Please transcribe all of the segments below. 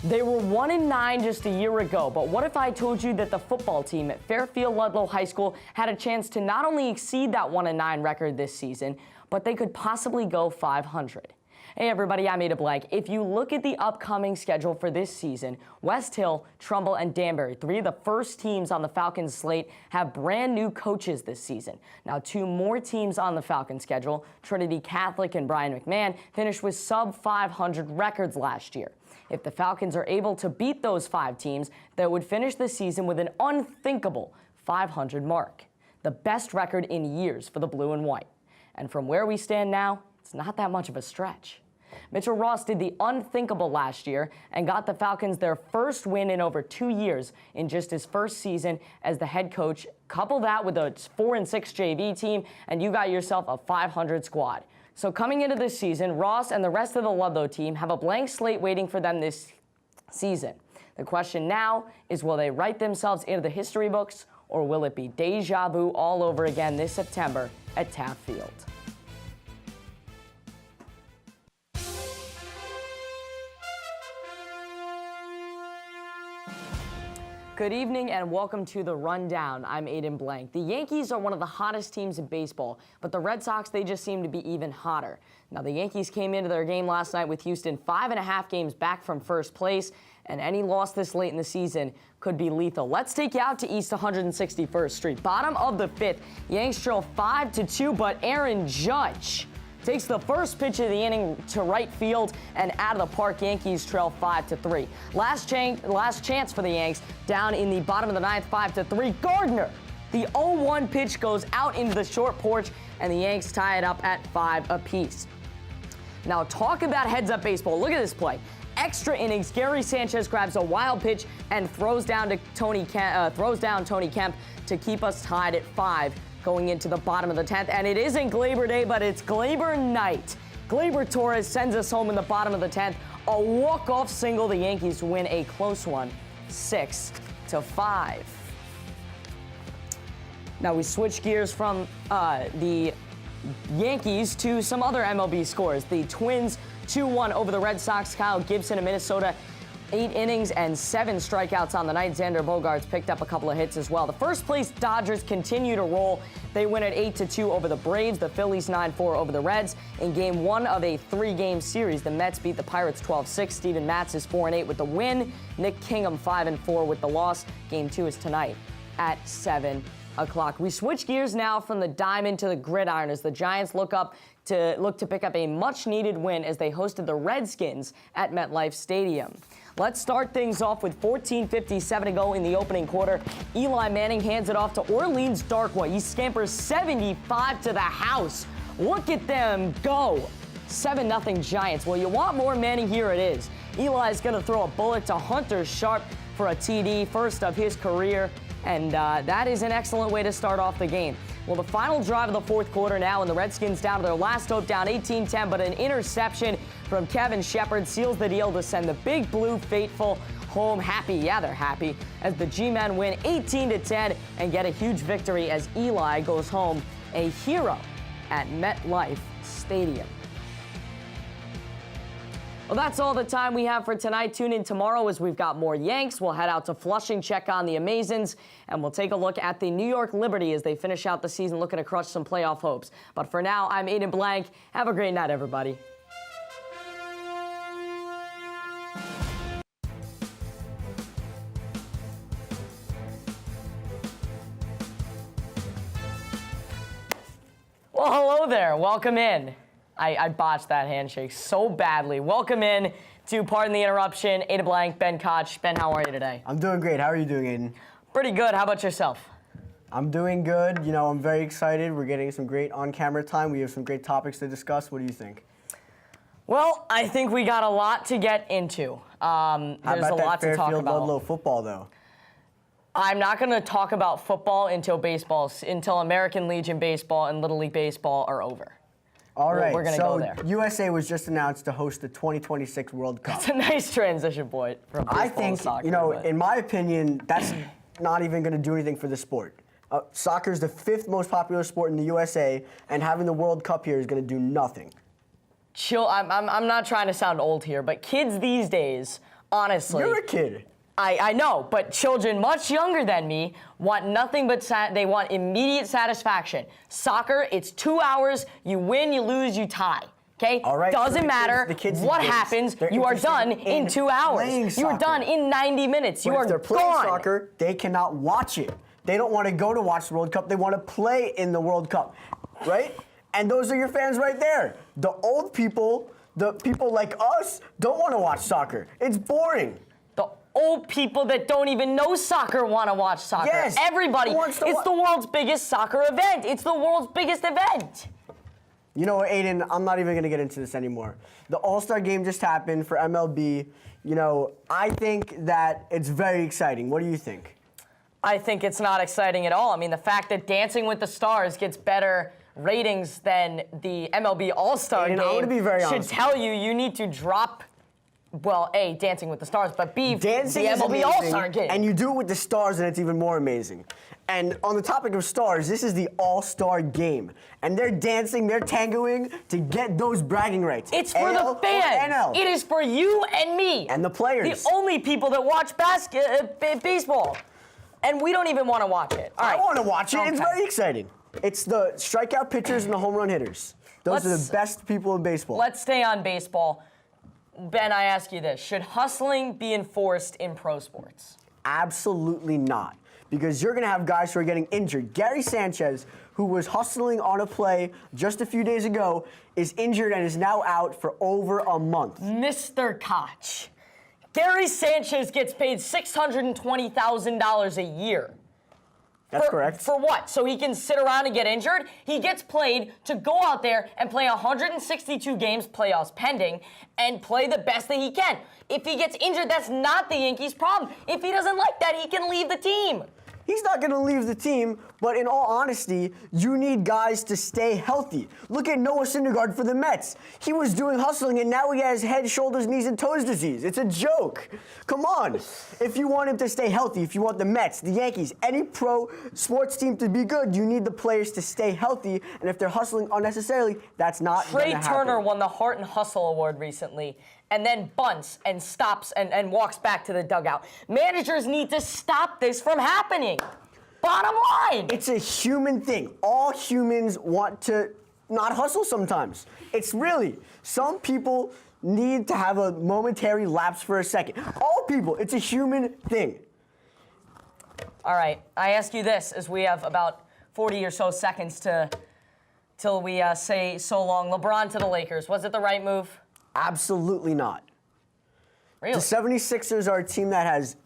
They were 1-9 just a year ago, but what if I told you that the football team at Fairfield Ludlow High School had a chance to not only exceed that 1-9 record this season, but they could possibly go 500? Hey everybody, I'm Aiden Blanc. If you look at the upcoming schedule for this season, West Hill, Trumbull, and Danbury, three of the first teams on the Falcons slate, have brand new coaches this season. Now, two more teams on the Falcons schedule, Trinity Catholic and Brian McMahon, finished with sub-500 records last year. If the Falcons are able to beat those five teams, they would finish the season with an unthinkable 500 mark, the best record in years for the blue and white. And from where we stand now, it's not that much of a stretch. Mitchell Ross did the unthinkable last year and got the Falcons their first win in over 2 years in just his first season as the head coach. Couple that with a 4-6 JV team, and you got yourself a 500 squad. So coming into this season, Ross and the rest of the Ludlow team have a blank slate waiting for them this season. The question now is, will they write themselves into the history books, or will it be deja vu all over again this September at Taft Field? Good evening and welcome to The Rundown. I'm Aiden Blanc. The Yankees are one of the hottest teams in baseball, but the Red Sox, they just seem to be even hotter. Now, the Yankees came into their game last night with Houston 5.5 games back from first place, and any loss this late in the season could be lethal. Let's take you out to East 161st Street. Bottom of the fifth, Yanks trail 5-2, but Aaron Judge takes the first pitch of the inning to right field and out of the park. Yankees trail 5-3. Last chance for the Yanks down in the bottom of the ninth, 5-3. Gardner, the 0-1 pitch goes out into the short porch, and the Yanks tie it up at 5 apiece. Now, talk about heads-up baseball. Look at this play. Extra innings, Gary Sanchez grabs a wild pitch and throws down Tony Kemp to keep us tied at 5. Going into the bottom of the 10th, and it isn't Glaber Day, but it's Glaber night. Glaber Torres sends us home in the bottom of the 10th. A walk-off single. The Yankees win a close one, 6-5. Now we switch gears from the Yankees to some other MLB scores. The Twins 2-1 over the Red Sox. Kyle Gibson of Minnesota, 8 innings and 7 strikeouts on the night. Xander Bogaerts picked up a couple of hits as well. The first place Dodgers continue to roll. They win at 8-2 over the Braves. The Phillies 9-4 over the Reds. In game 1 of a 3-game series, the Mets beat the Pirates 12-6. Steven Matz is 4-8 with the win. Nick Kingham 5-4 with the loss. Game 2 is tonight at 7 o'clock. We switch gears now from the diamond to the gridiron as the Giants look to pick up a much-needed win as they hosted the Redskins at MetLife Stadium. Let's start things off with 14:57 to go in the opening quarter. Eli Manning hands it off to Orleans Darkwa. He scampers 75 to the house. Look at them go. 7-0 Giants. Well, you want more Manning? Here it is. Eli's going to throw a bullet to Hunter Sharp for a TD, first of his career, and that is an excellent way to start off the game. Well, the final drive of the fourth quarter now, and the Redskins down to their last hope, down 18-10, but an interception from Kevin Shepard seals the deal to send the Big Blue faithful home happy. Yeah, they're happy as the G-Men win 18-10 and get a huge victory as Eli goes home a hero at MetLife Stadium. Well, that's all the time we have for tonight. Tune in tomorrow as we've got more Yanks. We'll head out to Flushing, check on the Amazons, and we'll take a look at the New York Liberty as they finish out the season looking to crush some playoff hopes. But for now, I'm Aiden Blanc. Have a great night, everybody. Well, hello there. Welcome in. I botched that handshake so badly. Welcome in to Pardon the Interruption. Aiden Blanc, Ben Koch. Ben, how are you today? I'm doing great. How are you doing, Aiden? Pretty good. How about yourself? I'm doing good. You know, I'm very excited. We're getting some great on-camera time. We have some great topics to discuss. What do you think? Well, I think we got a lot to get into. There's How about a lot that to talk Fairfield about. Ludlow football, though? I'm not going to talk about football until American Legion baseball and Little League baseball are over. All right, we're going to go there. USA was just announced to host the 2026 World Cup. That's a nice transition point from baseball I think, to soccer. you know, in my opinion, that's not even going to do anything for the sport. Soccer is the 5th most popular sport in the USA, and having the World Cup here is going to do nothing. Chill. I'm not trying to sound old here, but kids these days Honestly. You're a kid. I know, but children much younger than me want nothing but they want immediate satisfaction. Soccer, it's 2 hours. You win, you lose, you tie. Okay? All right, Doesn't matter what happens. You are done in 2 hours. You are done in 90 minutes. But you are if they're playing gone. soccer, they cannot watch it. They don't want to go to watch the World Cup. They want to play in the World Cup, right? And those are your fans right there. The old people, the people like us, don't want to watch soccer. It's boring. The old people that don't even know soccer want to watch soccer. Yes. Everybody. It's the world's biggest soccer event. It's the world's biggest event. You know what, Aiden, I'm not even going to get into this anymore. The All-Star game just happened for MLB. You know, I think that it's very exciting. What do you think? I think it's not exciting at all. I mean, the fact that Dancing with the Stars gets better ratings than the MLB All-Star game I want to be very should honest. tell you need to drop, well, A, Dancing with the Stars, but B, Dancing the is MLB amazing, All-Star game. and you do it with the stars, and it's even more amazing. And on the topic of stars, this is the All-Star game. And they're dancing, they're tangoing to get those bragging rights. It's for AL the fans. or NL. It is for you and me. And the players. The only people that watch baseball. And we don't even want to watch it. All right. I want to watch it. It's Okay. very exciting. It's the strikeout pitchers and the home run hitters. Those are the best people in baseball. Let's stay on baseball. Ben, I ask you this. Should hustling be enforced in pro sports? Absolutely not. Because you're going to have guys who are getting injured. Gary Sanchez, who was hustling on a play just a few days ago, is injured and is now out for over a month. Mr. Koch, Gary Sanchez gets paid $620,000 a year. That's correct. For what? So he can sit around and get injured? He gets played to go out there and play 162 games, playoffs pending, and play the best that he can. If he gets injured, that's not the Yankees' problem. If he doesn't like that, he can leave the team. He's not going to leave the team, but in all honesty, you need guys to stay healthy. Look at Noah Syndergaard for the Mets. He was doing hustling, and now he has head, shoulders, knees, and toes disease. It's a joke. Come on. If you want him to stay healthy, if you want the Mets, the Yankees, any pro sports team to be good, you need the players to stay healthy, and if they're hustling unnecessarily, that's not going to happen. Trey Turner won the Heart and Hustle Award recently, and then bunts and stops and walks back to the dugout. Managers need to stop this from happening. Bottom line. It's a human thing. All humans want to not hustle sometimes. It's really, some people need to have a momentary lapse for a second. All people, it's a human thing. All right, I ask you this as we have about 40 or so seconds till we say so long. LeBron to the Lakers, was it the right move? Absolutely not. Really? The 76ers are a team that has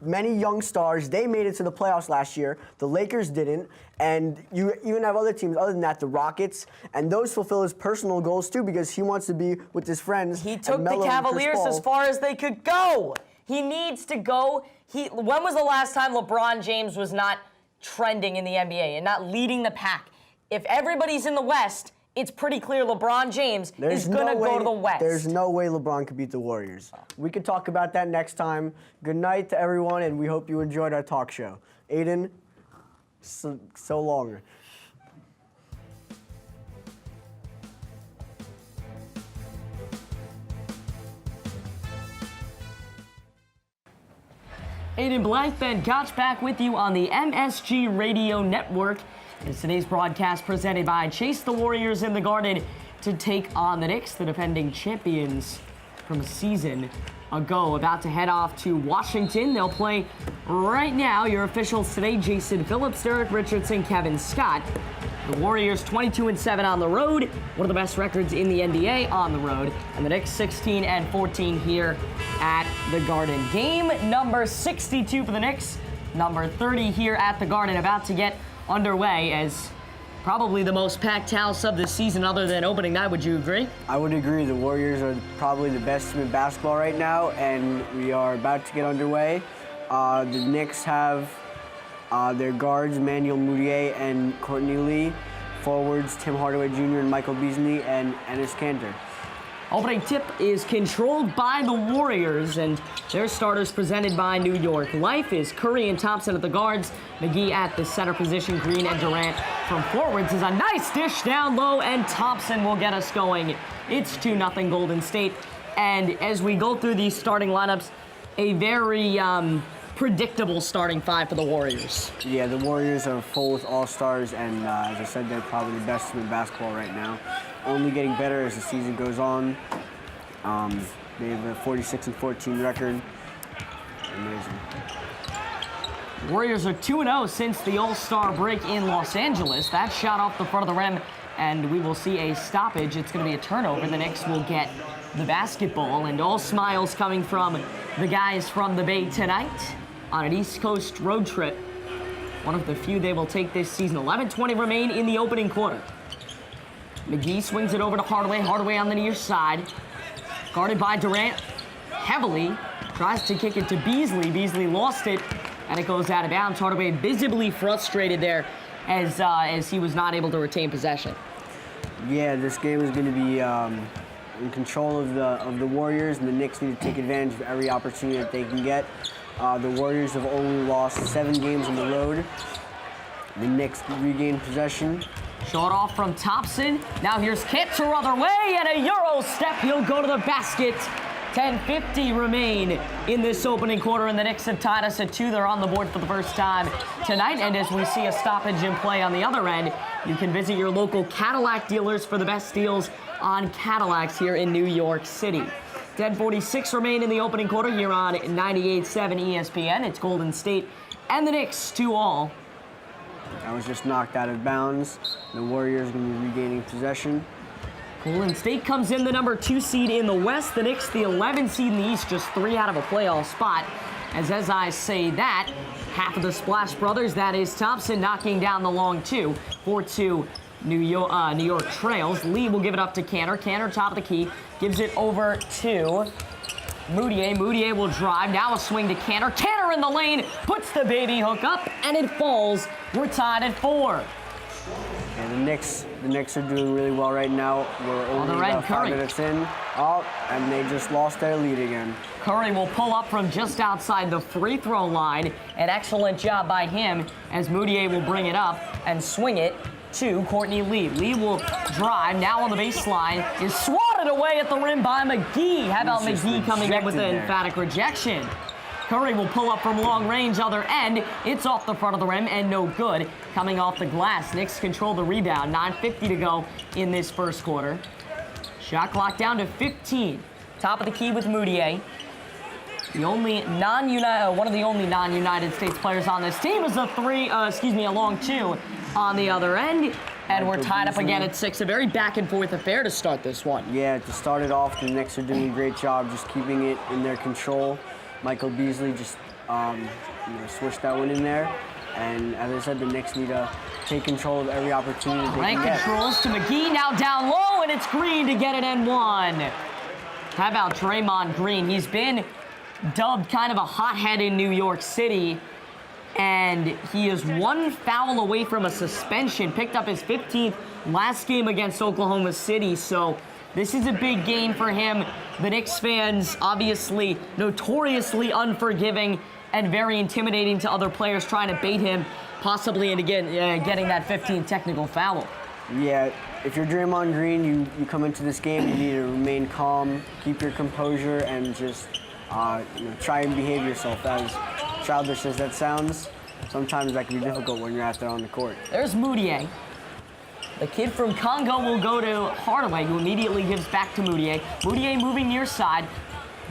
many young stars. They made it to the playoffs last year. The Lakers didn't. And you even have other teams other than that, the Rockets. And those fulfill his personal goals, too, because he wants to be with his friends. He took the Cavaliers as far as they could go. He needs to go. When was the last time LeBron James was not trending in the NBA and not leading the pack? If everybody's in the West, it's pretty clear LeBron James is going to go to the West. There's no way LeBron could beat the Warriors. We could talk about that next time. Good night to everyone, and we hope you enjoyed our talk show. Aiden, so long. Aiden Blanc, Ben Koch back with you on the MSG Radio Network. It's today's broadcast presented by Chase the Warriors in the Garden to take on the Knicks, the defending champions from a season ago. About to head off to Washington. They'll play right now. Your officials today, Jason Phillips, Derek Richardson, Kevin Scott. The Warriors 22-7 on the road, one of the best records in the NBA on the road, and the Knicks 16-14 here at the Garden. Game number 62 for the Knicks, number 30 here at the Garden, about to get underway as probably the most packed house of the season other than opening night. Would you agree? I would agree. The Warriors are probably the best team in basketball right now, and we are about to get underway. The Knicks have their guards, Manuel Mudiay and Courtney Lee. Forwards, Tim Hardaway Jr. and Michael Beasley and Enes Kanter. Opening tip is controlled by the Warriors, and their starters presented by New York Life is Curry and Thompson at the guards, McGee at the center position, Green and Durant from forwards is a nice dish down low, and Thompson will get us going. It's 2-0 Golden State. And as we go through these starting lineups, a very predictable starting five for the Warriors. Yeah, the Warriors are full with all-stars, and as I said, they're probably the best team in basketball right now. Only getting better as the season goes on. They have a 46-14 record. Amazing. Warriors are 2-0 since the All-Star break in Los Angeles. That shot off the front of the rim, and we will see a stoppage. It's going to be a turnover. The Knicks will get the basketball, and all smiles coming from the guys from the Bay tonight on an East Coast road trip. One of the few they will take this season. 11:20 remain in the opening quarter. McGee swings it over to Hardaway. Hardaway on the near side. Guarded by Durant heavily. Tries to kick it to Beasley. Beasley lost it, and it goes out of bounds. Hardaway visibly frustrated there as he was not able to retain possession. Yeah, this game is going to be in control of the Warriors, and the Knicks need to take advantage of every opportunity that they can get. The Warriors have only lost 7 games on the road. The Knicks regain possession. Shot off from Thompson. Now here's Kitzer other way, and a Euro step. He'll go to the basket. 10:50 remain in this opening quarter, and the Knicks have tied us at 2. They're on the board for the first time tonight, and as we see a stoppage in play on the other end, you can visit your local Cadillac dealers for the best deals on Cadillacs here in New York City. 10:46 remain in the opening quarter here on 98.7 ESPN. It's Golden State and the Knicks 2-all. That was just knocked out of bounds. The Warriors going to be regaining possession. Golden State comes in the number 2 seed in the West. The Knicks, the 11 seed in the East, just 3 out of a playoff spot. As I say that, half of the Splash Brothers, that is Thompson knocking down the long 2. 4-2 New York trails. Lee will give it up to Cantor. Cantor, top of the key, gives it over to Moutier. Moutier will drive. Now a swing to Cantor. Cantor in the lane, puts the baby hook up, and it falls. We're tied at 4. And the Knicks are doing really well right now. We're only about 5 minutes in. Oh, and they just lost their lead again. Curry will pull up from just outside the free throw line. An excellent job by him as Moutier will bring it up and swing it to Courtney Lee. Lee will drive, now on the baseline, is swatted away at the rim by McGee. How about McGee coming in with an emphatic rejection? Curry will pull up from long range, other end. It's off the front of the rim and no good. Coming off the glass, Knicks control the rebound. 9:50 to go in this first quarter. Shot clock down to 15. Top of the key with Moutier. One of the only non-United States players on this team is a long 2 on the other end. And we're tied up again at 6. A very back and forth affair to start this one. Yeah, to start it off, the Knicks are doing a great job just keeping it in their control. Michael Beasley just switched that one in there. And as I said, the Knicks need to take control of every opportunity they can get. Controls to McGee, now down low, and it's Green to get it and 1. How about Draymond Green? He's been dubbed kind of a hothead in New York City, and he is 1 foul away from a suspension. Picked up his 15th last game against Oklahoma City, so this is a big game for him. The Knicks fans, obviously notoriously unforgiving and very intimidating to other players, trying to bait him possibly into getting that 15th technical foul. Yeah, if you're Draymond Green, you come into this game, you need to remain calm, keep your composure, and just try and behave yourself. As childish as that sounds, sometimes that can be difficult when you're out there on the court. There's Moutier. The kid from Congo will go to Hardaway, who immediately gives back to Moutier. Moutier moving near side,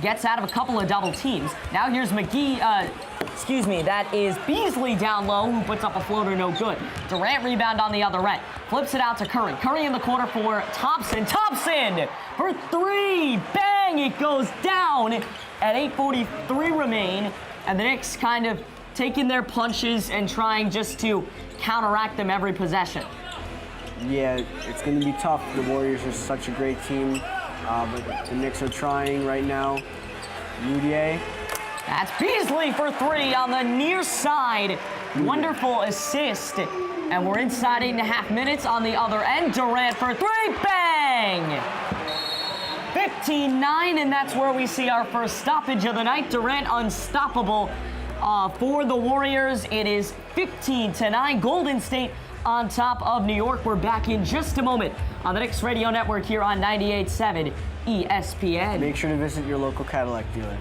gets out of a couple of double teams. Now here's McGee, that is Beasley down low, who puts up a floater, no good. Durant rebound on the other end. Flips it out to Curry. Curry in the corner for Thompson. Thompson for 3. Bang! It goes down at 8:43 remain. And the Knicks kind of taking their punches and trying just to counteract them every possession. Yeah, it's going to be tough. The Warriors are such a great team, but the Knicks are trying right now. Moutier. That's Beasley for 3 on the near side. Wonderful assist. And we're inside 8.5 minutes on the other end. Durant for 3. Bang! 15-9, and that's where we see our first stoppage of the night. Durant unstoppable for the Warriors. It is 15-9. Golden State on top of New York. We're back in just a moment on the Knicks Radio Network here on 98.7 ESPN. Make sure to visit your local Cadillac dealer.